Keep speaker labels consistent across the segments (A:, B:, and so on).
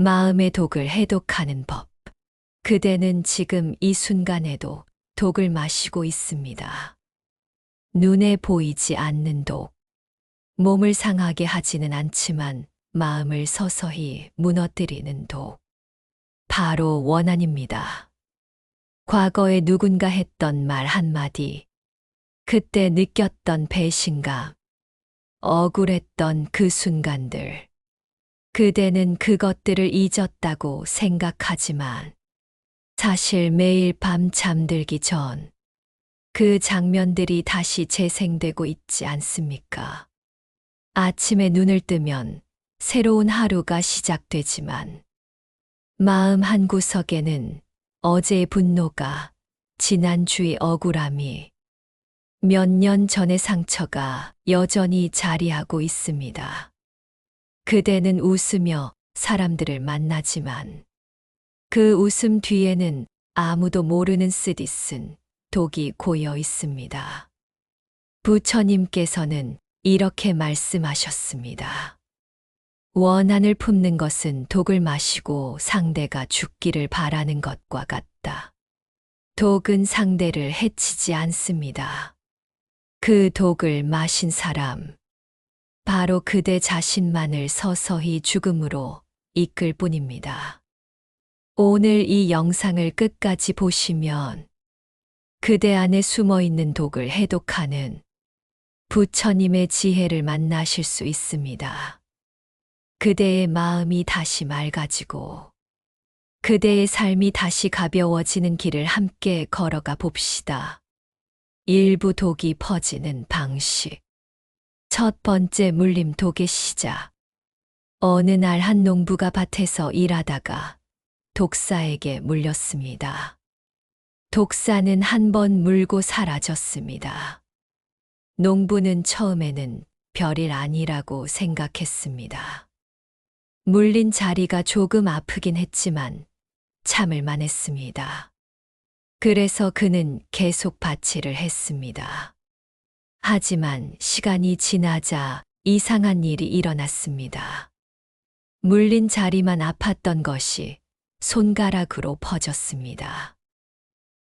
A: 마음의 독을 해독하는 법. 그대는 지금 이 순간에도 독을 마시고 있습니다. 눈에 보이지 않는 독. 몸을 상하게 하지는 않지만 마음을 서서히 무너뜨리는 독. 바로 원한입니다. 과거에 누군가 했던 말 한마디, 그때 느꼈던 배신감, 억울했던 그 순간들. 그대는 그것들을 잊었다고 생각하지만 사실 매일 밤 잠들기 전 그 장면들이 다시 재생되고 있지 않습니까? 아침에 눈을 뜨면 새로운 하루가 시작되지만 마음 한구석에는 어제의 분노가, 지난주의 억울함이, 몇 년 전의 상처가 여전히 자리하고 있습니다. 그대는 웃으며 사람들을 만나지만 그 웃음 뒤에는 아무도 모르는 쓰디쓴 독이 고여 있습니다. 부처님께서는 이렇게 말씀하셨습니다. 원한을 품는 것은 독을 마시고 상대가 죽기를 바라는 것과 같다. 독은 상대를 해치지 않습니다. 그 독을 마신 사람, 바로 그대 자신만을 서서히 죽음으로 이끌 뿐입니다. 오늘 이 영상을 끝까지 보시면 그대 안에 숨어 있는 독을 해독하는 부처님의 지혜를 만나실 수 있습니다. 그대의 마음이 다시 맑아지고 그대의 삶이 다시 가벼워지는 길을 함께 걸어가 봅시다. 일부 독이 퍼지는 방식. 첫 번째 물림 독의 시작. 어느 날 한 농부가 밭에서 일하다가 독사에게 물렸습니다. 독사는 한 번 물고 사라졌습니다. 농부는 처음에는 별일 아니라고 생각했습니다. 물린 자리가 조금 아프긴 했지만 참을 만했습니다. 그래서 그는 계속 밭일을 했습니다. 하지만 시간이 지나자 이상한 일이 일어났습니다. 물린 자리만 아팠던 것이 손가락으로 퍼졌습니다.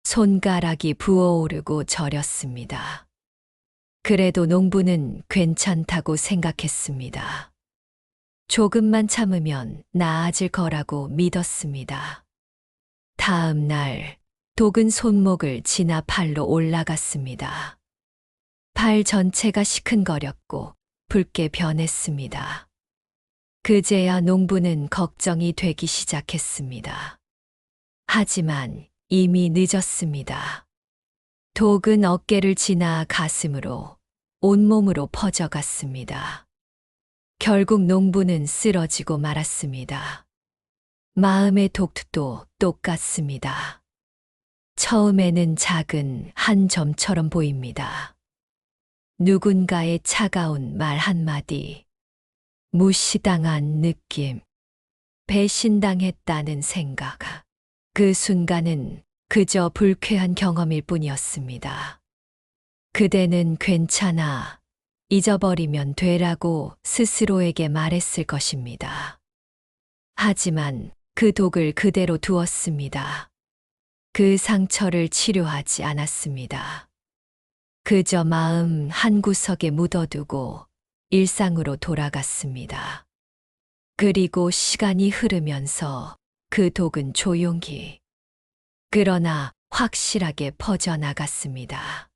A: 손가락이 부어오르고 저렸습니다. 그래도 농부는 괜찮다고 생각했습니다. 조금만 참으면 나아질 거라고 믿었습니다. 다음 날, 독은 손목을 지나 팔로 올라갔습니다. 팔 전체가 시큰거렸고 붉게 변했습니다. 그제야 농부는 걱정이 되기 시작했습니다. 하지만 이미 늦었습니다. 독은 어깨를 지나 가슴으로, 온몸으로 퍼져갔습니다. 결국 농부는 쓰러지고 말았습니다. 마음의 독도 똑같습니다. 처음에는 작은 한 점처럼 보입니다. 누군가의 차가운 말 한마디, 무시당한 느낌, 배신당했다는 생각. 그 순간은 그저 불쾌한 경험일 뿐이었습니다. 그대는 괜찮아, 잊어버리면 되라고 스스로에게 말했을 것입니다. 하지만 그 독을 그대로 두었습니다. 그 상처를 치료하지 않았습니다. 그저 마음 한구석에 묻어두고 일상으로 돌아갔습니다. 그리고 시간이 흐르면서 그 독은 조용히, 그러나 확실하게 퍼져나갔습니다.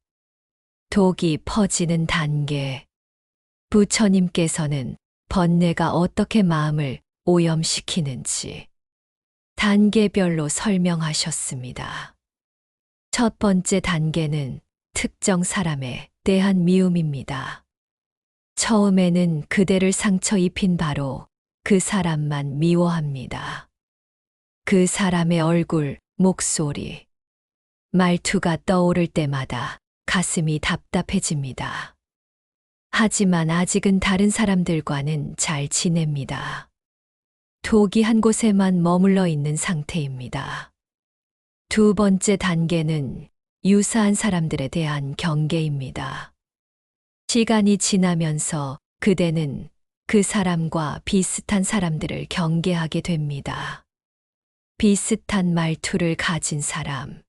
A: 독이 퍼지는 단계. 부처님께서는 번뇌가 어떻게 마음을 오염시키는지 단계별로 설명하셨습니다. 첫 번째 단계는 특정 사람에 대한 미움입니다. 처음에는 그대를 상처 입힌 바로 그 사람만 미워합니다. 그 사람의 얼굴, 목소리, 말투가 떠오를 때마다 가슴이 답답해집니다. 하지만 아직은 다른 사람들과는 잘 지냅니다. 독이 한 곳에만 머물러 있는 상태입니다. 두 번째 단계는 유사한 사람들에 대한 경계입니다. 시간이 지나면서 그대는 그 사람과 비슷한 사람들을 경계하게 됩니다. 비슷한 말투를 가진 사람,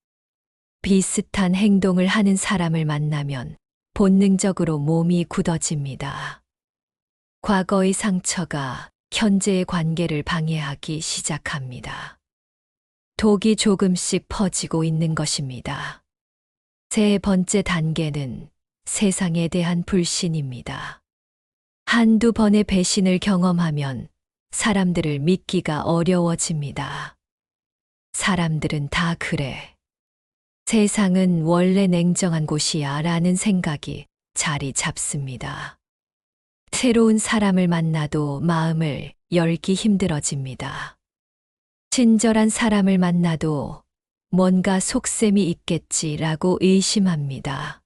A: 비슷한 행동을 하는 사람을 만나면 본능적으로 몸이 굳어집니다. 과거의 상처가 현재의 관계를 방해하기 시작합니다. 독이 조금씩 퍼지고 있는 것입니다. 세 번째 단계는 세상에 대한 불신입니다. 한두 번의 배신을 경험하면 사람들을 믿기가 어려워집니다. 사람들은 다 그래. 세상은 원래 냉정한 곳이야 라는 생각이 자리 잡습니다. 새로운 사람을 만나도 마음을 열기 힘들어집니다. 친절한 사람을 만나도 뭔가 속셈이 있겠지라고 의심합니다.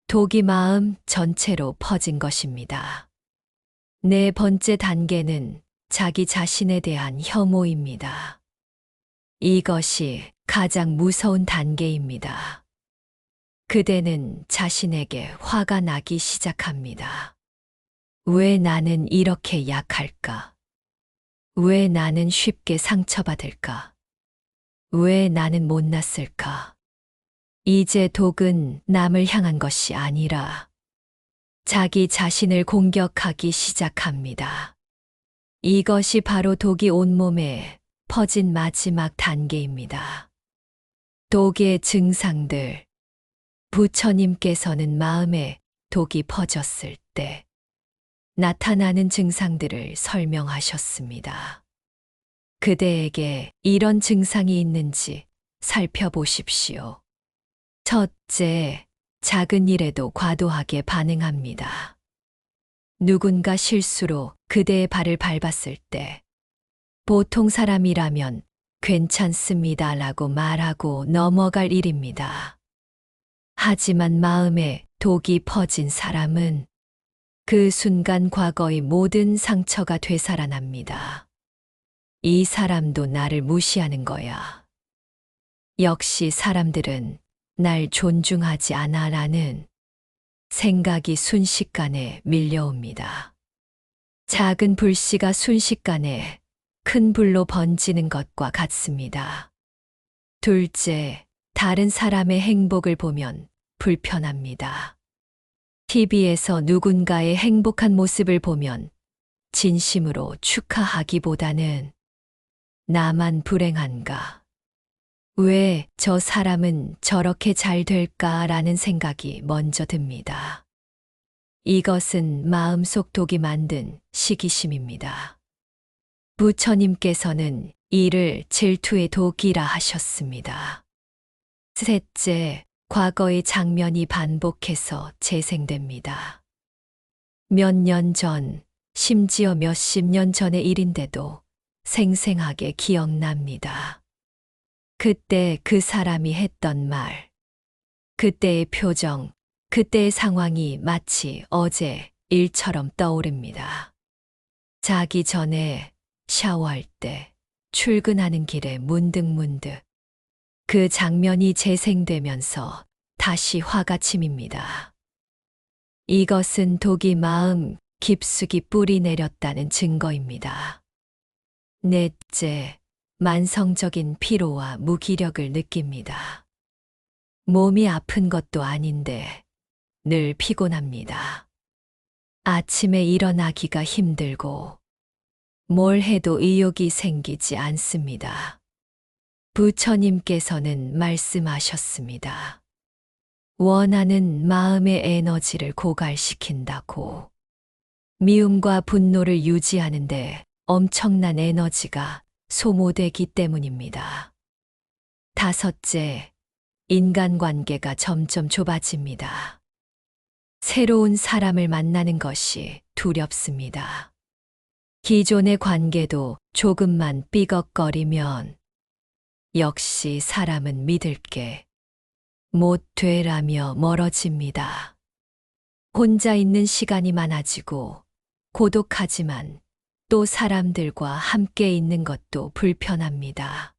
A: 독이 마음 전체로 퍼진 것입니다. 네 번째 단계는 자기 자신에 대한 혐오입니다. 이것이 가장 무서운 단계입니다. 그대는 자신에게 화가 나기 시작합니다. 왜 나는 이렇게 약할까? 왜 나는 쉽게 상처받을까? 왜 나는 못났을까? 이제 독은 남을 향한 것이 아니라 자기 자신을 공격하기 시작합니다. 이것이 바로 독이 온몸에 퍼진 마지막 단계입니다. 독의 증상들. 부처님께서는 마음에 독이 퍼졌을 때 나타나는 증상들을 설명하셨습니다. 그대에게 이런 증상이 있는지 살펴보십시오. 첫째, 작은 일에도 과도하게 반응합니다. 누군가 실수로 그대의 발을 밟았을 때 보통 사람이라면 괜찮습니다 라고 말하고 넘어갈 일입니다. 하지만 마음에 독이 퍼진 사람은 그 순간 과거의 모든 상처가 되살아납니다. 이 사람도 나를 무시하는 거야. 역시 사람들은 날 존중하지 않아 라는 생각이 순식간에 밀려옵니다. 작은 불씨가 순식간에 큰 불로 번지는 것과 같습니다. 둘째, 다른 사람의 행복을 보면 불편합니다. TV에서 누군가의 행복한 모습을 보면 진심으로 축하하기보다는 나만 불행한가? 왜 저 사람은 저렇게 잘 될까라는 생각이 먼저 듭니다. 이것은 마음속 독이 만든 시기심입니다. 부처님께서는 이를 질투의 독이라 하셨습니다. 셋째, 과거의 장면이 반복해서 재생됩니다. 몇 년 전, 심지어 몇십 년 전의 일인데도 생생하게 기억납니다. 그때 그 사람이 했던 말, 그때의 표정, 그때의 상황이 마치 어제 일처럼 떠오릅니다. 자기 전에, 샤워할 때, 출근하는 길에 문득문득 그 장면이 재생되면서 다시 화가 치밉니다. 이것은 독이 마음 깊숙이 뿌리 내렸다는 증거입니다. 넷째, 만성적인 피로와 무기력을 느낍니다. 몸이 아픈 것도 아닌데 늘 피곤합니다. 아침에 일어나기가 힘들고 뭘 해도 의욕이 생기지 않습니다. 부처님께서는 말씀하셨습니다. 원하는 마음의 에너지를 고갈시킨다고. 미움과 분노를 유지하는데 엄청난 에너지가 소모되기 때문입니다. 다섯째, 인간관계가 점점 좁아집니다. 새로운 사람을 만나는 것이 두렵습니다. 기존의 관계도 조금만 삐걱거리면 역시 사람은 믿을게 못 되라며 멀어집니다. 혼자 있는 시간이 많아지고 고독하지만 또 사람들과 함께 있는 것도 불편합니다.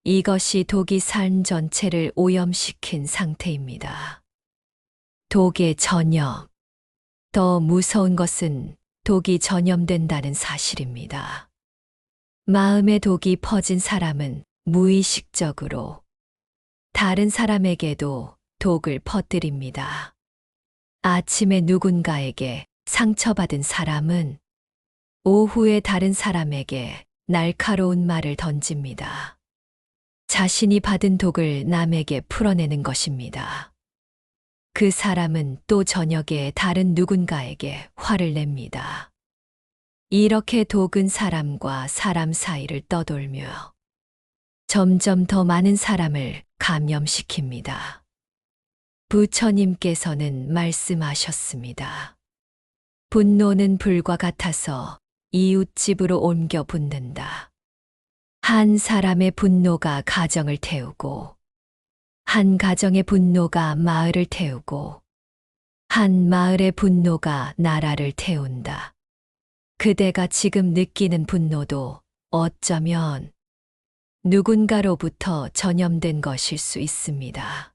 A: 이것이 독이 삶 전체를 오염시킨 상태입니다. 독의 전염. 더 무서운 것은 독이 전염된다는 사실입니다. 마음에 독이 퍼진 사람은 무의식적으로 다른 사람에게도 독을 퍼뜨립니다. 아침에 누군가에게 상처받은 사람은 오후에 다른 사람에게 날카로운 말을 던집니다. 자신이 받은 독을 남에게 풀어내는 것입니다. 그 사람은 또 저녁에 다른 누군가에게 화를 냅니다. 이렇게 독은 사람과 사람 사이를 떠돌며 점점 더 많은 사람을 감염시킵니다. 부처님께서는 말씀하셨습니다. 분노는 불과 같아서 이웃집으로 옮겨 붙는다. 한 사람의 분노가 가정을 태우고, 한 가정의 분노가 마을을 태우고, 한 마을의 분노가 나라를 태운다. 그대가 지금 느끼는 분노도 어쩌면 누군가로부터 전염된 것일 수 있습니다.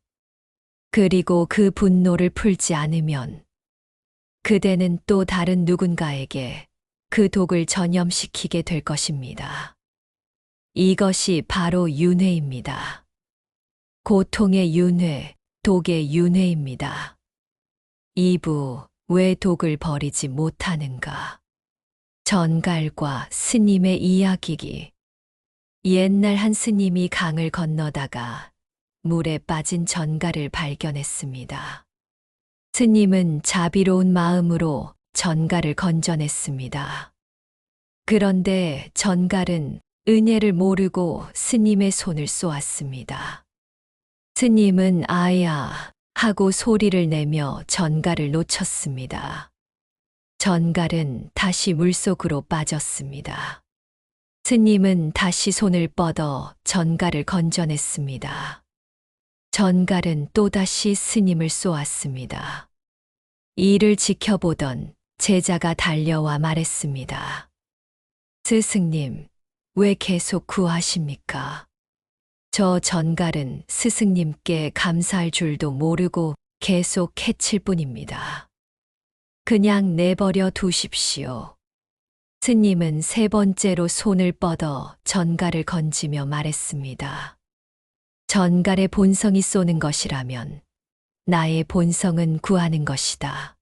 A: 그리고 그 분노를 풀지 않으면 그대는 또 다른 누군가에게 그 독을 전염시키게 될 것입니다. 이것이 바로 윤회입니다. 고통의 윤회, 독의 윤회입니다. 2부, 왜 독을 버리지 못하는가? 전갈과 스님의 이야기기. 옛날 한 스님이 강을 건너다가 물에 빠진 전갈을 발견했습니다. 스님은 자비로운 마음으로 전갈을 건져냈습니다. 그런데 전갈은 은혜를 모르고 스님의 손을 쏘았습니다. 스님은 아야 하고 소리를 내며 전갈을 놓쳤습니다. 전갈은 다시 물속으로 빠졌습니다. 스님은 다시 손을 뻗어 전갈을 건져냈습니다. 전갈은 또다시 스님을 쏘았습니다. 이를 지켜보던 제자가 달려와 말했습니다. 스승님, 왜 계속 구하십니까? 저 전갈은 스승님께 감사할 줄도 모르고 계속 해칠 뿐입니다. 그냥 내버려 두십시오. 스님은 세 번째로 손을 뻗어 전갈을 건지며 말했습니다. 전갈의 본성이 쏘는 것이라면 나의 본성은 구하는 것이다.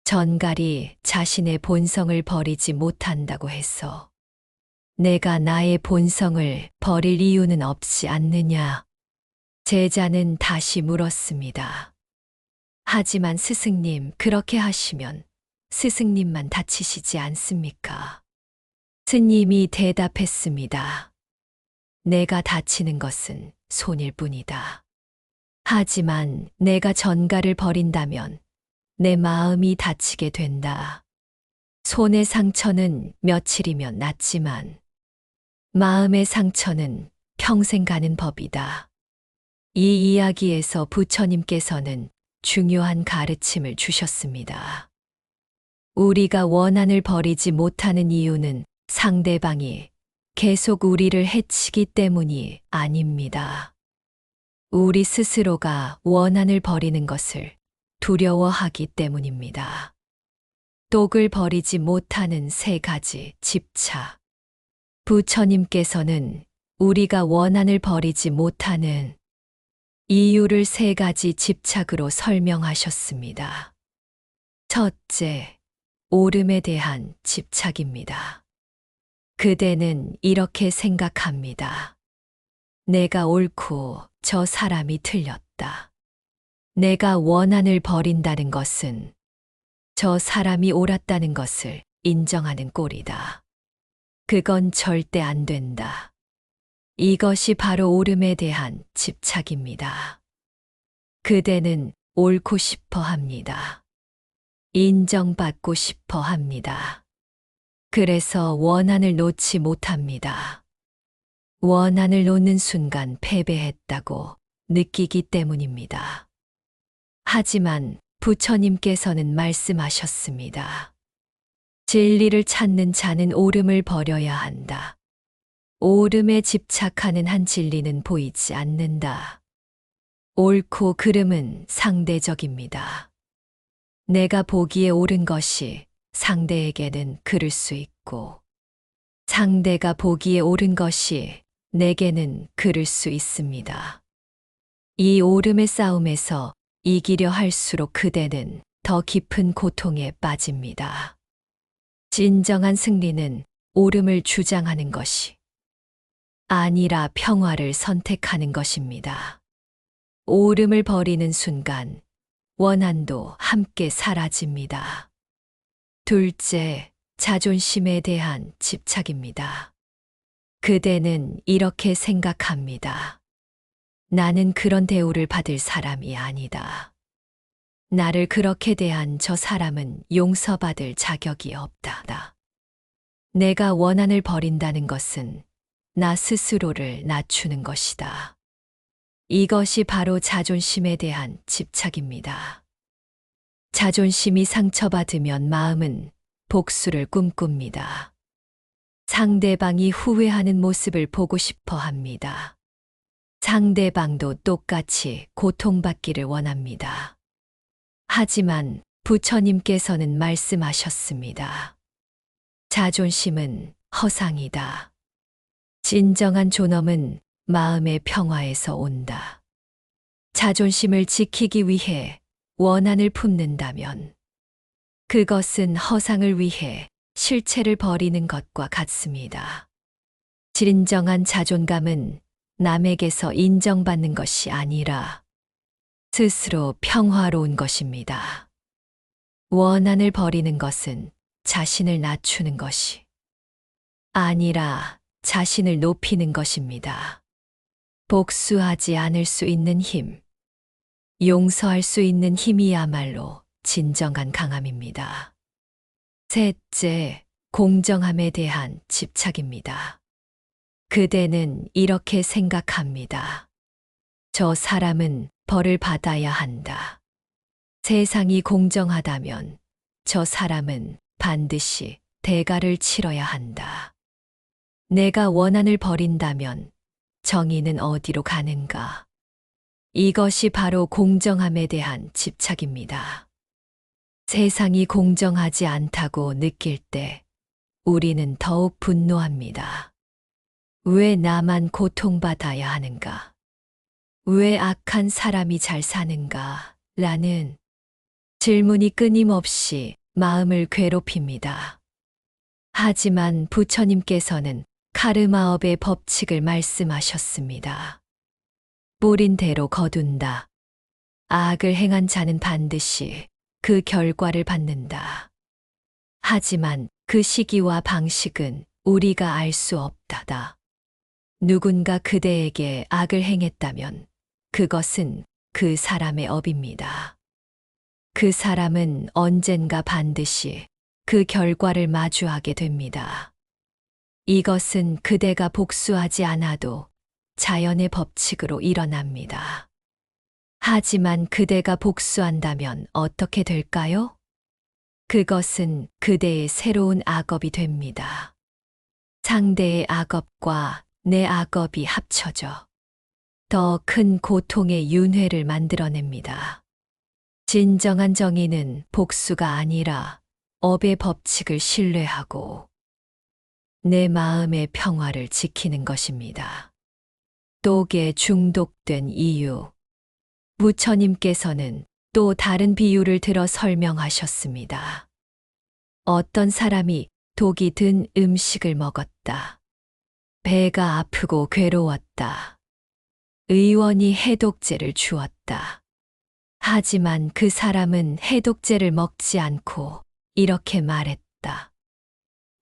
A: 전갈이 자신의 본성을 버리지 못한다고 해서 내가 나의 본성을 버릴 이유는 없지 않느냐? 제자는 다시 물었습니다. 하지만 스승님, 그렇게 하시면 스승님만 다치시지 않습니까? 스님이 대답했습니다. 내가 다치는 것은 손일 뿐이다. 하지만 내가 전갈을 버린다면 내 마음이 다치게 된다. 손의 상처는 며칠이면 낫지만 마음의 상처는 평생 가는 법이다. 이 이야기에서 부처님께서는 중요한 가르침을 주셨습니다. 우리가 원한을 버리지 못하는 이유는 상대방이 계속 우리를 해치기 때문이 아닙니다. 우리 스스로가 원한을 버리는 것을 두려워하기 때문입니다. 독을 버리지 못하는 세 가지 집착. 부처님께서는 우리가 원한을 버리지 못하는 이유를 세 가지 집착으로 설명하셨습니다. 첫째, 옳음에 대한 집착입니다. 그대는 이렇게 생각합니다. 내가 옳고 저 사람이 틀렸다. 내가 원한을 버린다는 것은 저 사람이 옳았다는 것을 인정하는 꼴이다. 그건 절대 안 된다. 이것이 바로 옳음에 대한 집착입니다. 그대는 옳고 싶어 합니다. 인정받고 싶어 합니다. 그래서 원한을 놓지 못합니다. 원한을 놓는 순간 패배했다고 느끼기 때문입니다. 하지만 부처님께서는 말씀하셨습니다. 진리를 찾는 자는 옳음을 버려야 한다. 옳음에 집착하는 한 진리는 보이지 않는다. 옳고 그름은 상대적입니다. 내가 보기에 옳은 것이 상대에게는 그를 수 있고, 상대가 보기에 옳은 것이 내게는 그를 수 있습니다. 이 오름의 싸움에서 이기려 할수록 그대는 더 깊은 고통에 빠집니다. 진정한 승리는 오름을 주장하는 것이 아니라 평화를 선택하는 것입니다. 오름을 버리는 순간 원한도 함께 사라집니다. 둘째, 자존심에 대한 집착입니다. 그대는 이렇게 생각합니다. 나는 그런 대우를 받을 사람이 아니다. 나를 그렇게 대한 저 사람은 용서받을 자격이 없다. 내가 원한을 버린다는 것은 나 스스로를 낮추는 것이다. 이것이 바로 자존심에 대한 집착입니다. 자존심이 상처받으면 마음은 복수를 꿈꿉니다. 상대방이 후회하는 모습을 보고 싶어 합니다. 상대방도 똑같이 고통받기를 원합니다. 하지만 부처님께서는 말씀하셨습니다. 자존심은 허상이다. 진정한 존엄은 마음의 평화에서 온다. 자존심을 지키기 위해 원한을 품는다면 그것은 허상을 위해 실체를 버리는 것과 같습니다. 진정한 자존감은 남에게서 인정받는 것이 아니라 스스로 평화로운 것입니다. 원한을 버리는 것은 자신을 낮추는 것이 아니라 자신을 높이는 것입니다. 복수하지 않을 수 있는 힘, 용서할 수 있는 힘이야말로 진정한 강함입니다. 셋째, 공정함에 대한 집착입니다. 그대는 이렇게 생각합니다. 저 사람은 벌을 받아야 한다. 세상이 공정하다면 저 사람은 반드시 대가를 치러야 한다. 내가 원한을 버린다면 정의는 어디로 가는가? 이것이 바로 공정함에 대한 집착입니다. 세상이 공정하지 않다고 느낄 때 우리는 더욱 분노합니다. 왜 나만 고통받아야 하는가? 왜 악한 사람이 잘 사는가? 라는 질문이 끊임없이 마음을 괴롭힙니다. 하지만 부처님께서는 카르마업의 법칙을 말씀하셨습니다. 뿌린 대로 거둔다. 악을 행한 자는 반드시 그 결과를 받는다. 하지만 그 시기와 방식은 우리가 알 수 없다다. 누군가 그대에게 악을 행했다면 그것은 그 사람의 업입니다. 그 사람은 언젠가 반드시 그 결과를 마주하게 됩니다. 이것은 그대가 복수하지 않아도 자연의 법칙으로 일어납니다. 하지만 그대가 복수한다면 어떻게 될까요? 그것은 그대의 새로운 악업이 됩니다. 상대의 악업과 내 악업이 합쳐져 더 큰 고통의 윤회를 만들어냅니다. 진정한 정의는 복수가 아니라 업의 법칙을 신뢰하고 내 마음의 평화를 지키는 것입니다. 독에 중독된 이유. 부처님께서는 또 다른 비유를 들어 설명하셨습니다. 어떤 사람이 독이 든 음식을 먹었다. 배가 아프고 괴로웠다. 의원이 해독제를 주었다. 하지만 그 사람은 해독제를 먹지 않고 이렇게 말했다.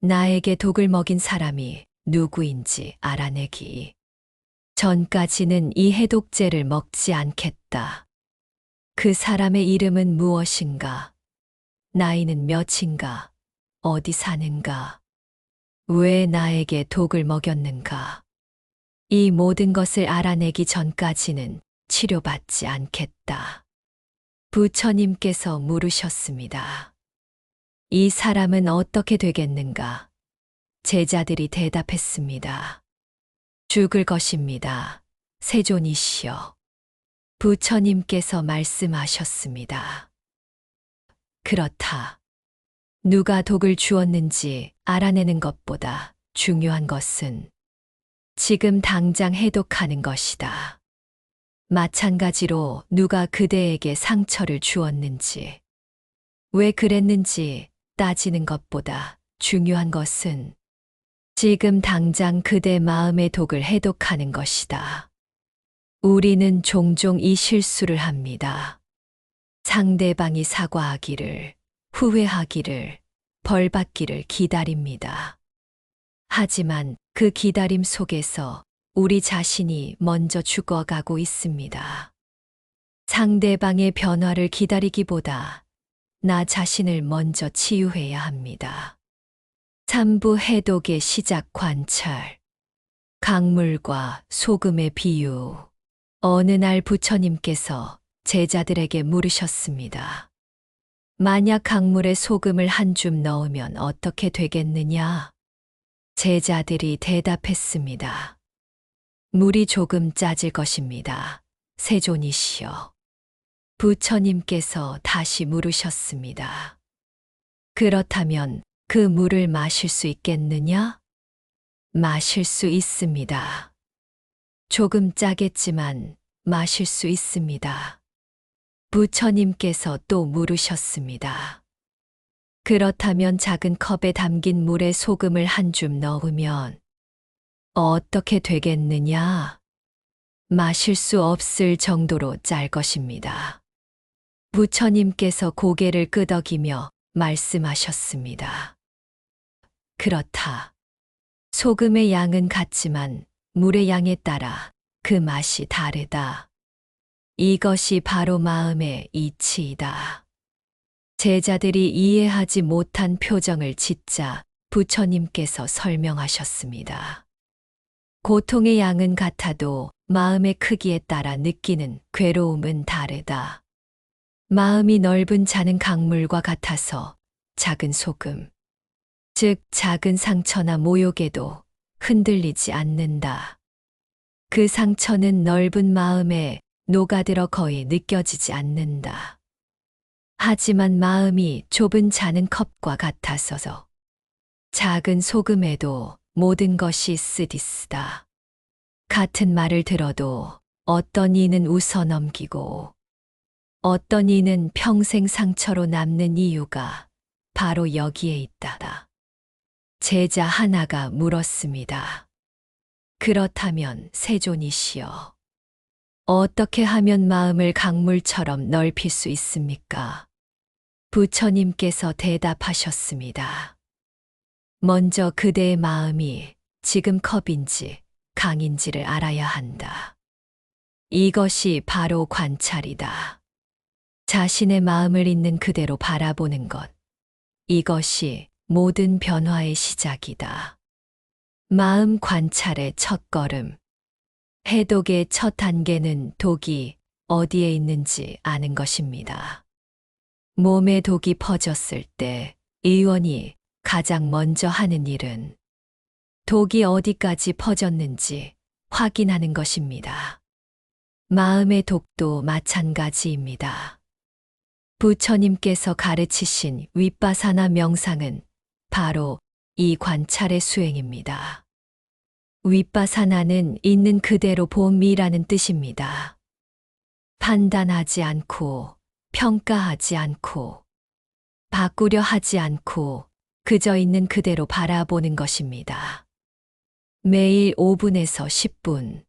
A: 나에게 독을 먹인 사람이 누구인지 알아내기 전까지는 이 해독제를 먹지 않겠다. 그 사람의 이름은 무엇인가? 나이는 몇인가? 어디 사는가? 왜 나에게 독을 먹였는가? 이 모든 것을 알아내기 전까지는 치료받지 않겠다. 부처님께서 물으셨습니다. 이 사람은 어떻게 되겠는가? 제자들이 대답했습니다. 죽을 것입니다. 세존이시여. 부처님께서 말씀하셨습니다. 그렇다. 누가 독을 주었는지 알아내는 것보다 중요한 것은 지금 당장 해독하는 것이다. 마찬가지로 누가 그대에게 상처를 주었는지, 왜 그랬는지 따지는 것보다 중요한 것은 지금 당장 그대 마음의 독을 해독하는 것이다. 우리는 종종 이 실수를 합니다. 상대방이 사과하기를, 후회하기를, 벌받기를 기다립니다. 하지만 그 기다림 속에서 우리 자신이 먼저 죽어가고 있습니다. 상대방의 변화를 기다리기보다 나 자신을 먼저 치유해야 합니다. 3부 해독의 시작 관찰. 강물과 소금의 비유. 어느 날 부처님께서 제자들에게 물으셨습니다. 만약 강물에 소금을 한 줌 넣으면 어떻게 되겠느냐? 제자들이 대답했습니다. 물이 조금 짜질 것입니다. 세존이시여. 부처님께서 다시 물으셨습니다. 그렇다면 그 물을 마실 수 있겠느냐? 마실 수 있습니다. 조금 짜겠지만 마실 수 있습니다. 부처님께서 또 물으셨습니다. 그렇다면 작은 컵에 담긴 물에 소금을 한 줌 넣으면 어떻게 되겠느냐? 마실 수 없을 정도로 짤 것입니다. 부처님께서 고개를 끄덕이며 말씀하셨습니다. 그렇다. 소금의 양은 같지만 물의 양에 따라 그 맛이 다르다. 이것이 바로 마음의 이치이다. 제자들이 이해하지 못한 표정을 짓자 부처님께서 설명하셨습니다. 고통의 양은 같아도 마음의 크기에 따라 느끼는 괴로움은 다르다. 마음이 넓은 잔은 강물과 같아서 작은 소금, 즉 작은 상처나 모욕에도 흔들리지 않는다. 그 상처는 넓은 마음에 녹아들어 거의 느껴지지 않는다. 하지만 마음이 좁은 잔은 컵과 같아서 작은 소금에도 모든 것이 쓰디쓰다. 같은 말을 들어도 어떤 이는 웃어 넘기고 어떤 이는 평생 상처로 남는 이유가 바로 여기에 있다. 제자 하나가 물었습니다. 그렇다면 세존이시여, 어떻게 하면 마음을 강물처럼 넓힐 수 있습니까? 부처님께서 대답하셨습니다. 먼저 그대의 마음이 지금 컵인지 강인지를 알아야 한다. 이것이 바로 관찰이다. 자신의 마음을 있는 그대로 바라보는 것. 이것이 모든 변화의 시작이다. 마음 관찰의 첫걸음. 해독의 첫 단계는 독이 어디에 있는지 아는 것입니다. 몸에 독이 퍼졌을 때 의원이 가장 먼저 하는 일은 독이 어디까지 퍼졌는지 확인하는 것입니다. 마음의 독도 마찬가지입니다. 부처님께서 가르치신 윗바사나 명상은 바로 이 관찰의 수행입니다. 윗바사나는 있는 그대로 봄이라는 뜻입니다. 판단하지 않고, 평가하지 않고, 바꾸려 하지 않고, 그저 있는 그대로 바라보는 것입니다. 매일 5분에서 10분,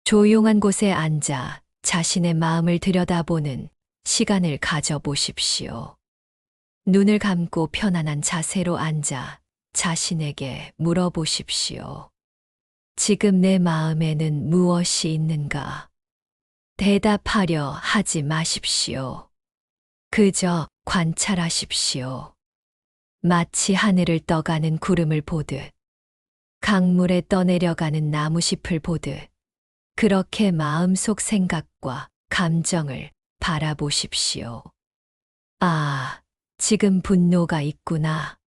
A: 조용한 곳에 앉아 자신의 마음을 들여다보는 시간을 가져보십시오. 눈을 감고 편안한 자세로 앉아 자신에게 물어보십시오. 지금 내 마음에는 무엇이 있는가? 대답하려 하지 마십시오. 그저 관찰하십시오. 마치 하늘을 떠가는 구름을 보듯, 강물에 떠내려가는 나무잎을 보듯, 그렇게 마음속 생각과 감정을 바라보십시오. 아, 지금 분노가 있구나.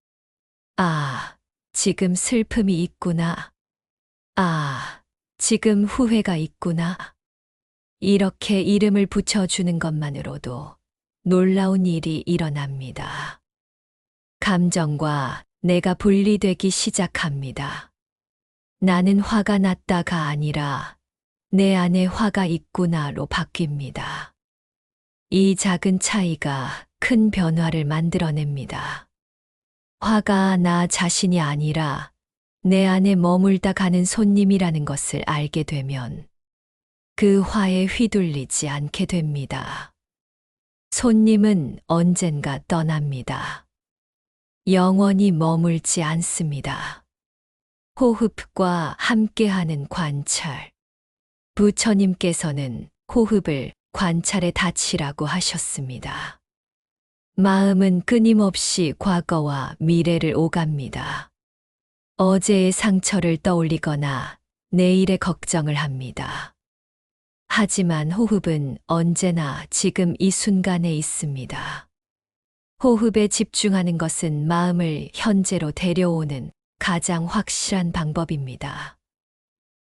A: 아, 지금 슬픔이 있구나. 아, 지금 후회가 있구나. 이렇게 이름을 붙여주는 것만으로도 놀라운 일이 일어납니다. 감정과 내가 분리되기 시작합니다. 나는 화가 났다가 아니라 내 안에 화가 있구나로 바뀝니다. 이 작은 차이가 큰 변화를 만들어냅니다. 화가 나 자신이 아니라 내 안에 머물다 가는 손님이라는 것을 알게 되면 그 화에 휘둘리지 않게 됩니다. 손님은 언젠가 떠납니다. 영원히 머물지 않습니다. 호흡과 함께하는 관찰. 부처님께서는 호흡을 관찰의 닻이라고 하셨습니다. 마음은 끊임없이 과거와 미래를 오갑니다. 어제의 상처를 떠올리거나 내일의 걱정을 합니다. 하지만 호흡은 언제나 지금 이 순간에 있습니다. 호흡에 집중하는 것은 마음을 현재로 데려오는 가장 확실한 방법입니다.